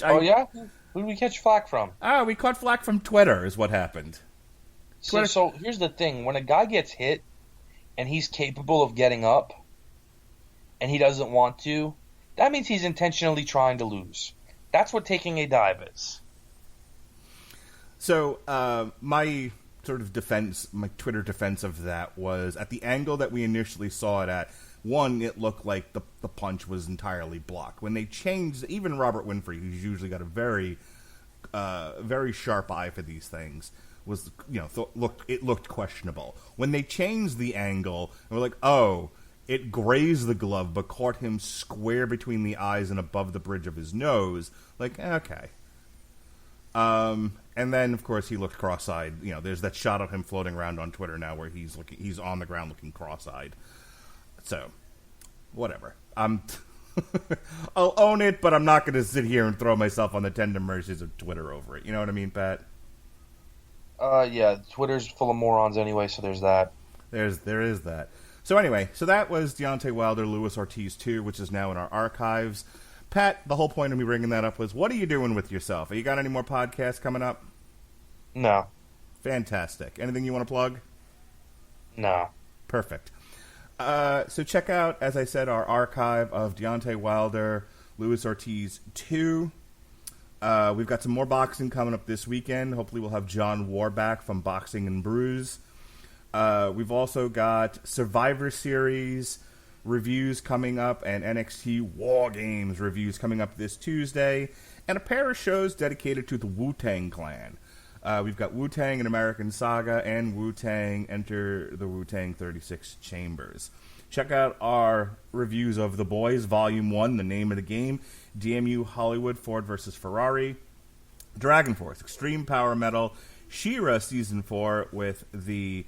Oh, yeah? Who did we catch flack from? We caught flack from Twitter is what happened. So here's the thing. When a guy gets hit and he's capable of getting up and he doesn't want to, that means he's intentionally trying to lose. That's what taking a dive is. So my sort of defense, my Twitter defense of that was at the angle that we initially saw it at. One, it looked like the punch was entirely blocked. When they changed, even Robert Winfrey, who's usually got a very, very sharp eye for these things, was it looked questionable. When they changed the angle, and we're like, oh, it grazed the glove but caught him square between the eyes and above the bridge of his nose. Like, okay. And then, of course, he looked cross-eyed. There's that shot of him floating around on Twitter now where he's on the ground looking cross-eyed. So, whatever. I'll own it, but I'm not going to sit here and throw myself on the tender mercies of Twitter over it. You know what I mean, Pat? Yeah, Twitter's full of morons anyway, so there's that. There is that. So anyway, that was Deontay Wilder, Luis Ortiz 2, which is now in our archives. Pat, the whole point of me bringing that up was, what are you doing with yourself? Have you got any more podcasts coming up? No. Fantastic. Anything you want to plug? No. Perfect. So check out, as I said, our archive of Deontay Wilder, Luis Ortiz 2. We've got some more boxing coming up this weekend. Hopefully we'll have John Warback from Boxing and Brews. We've also got Survivor Series reviews coming up and NXT War Games reviews coming up this Tuesday. And a pair of shows dedicated to the Wu-Tang Clan. We've got Wu-Tang and American Saga and Wu-Tang Enter the Wu-Tang 36 Chambers. Check out our reviews of The Boys, Volume 1, The Name of the Game, DMU Hollywood, Ford vs. Ferrari, Dragon Force, Extreme Power Metal, She-Ra Season 4 with the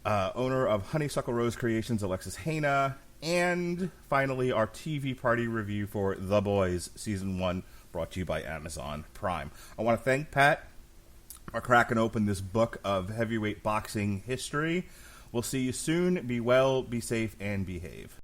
owner of Honeysuckle Rose Creations, Alexis Haina, and finally our TV party review for The Boys, Season 1, brought to you by Amazon Prime. I want to thank Pat for cracking open this book of heavyweight boxing history. We'll see you soon. Be well, be safe, and behave.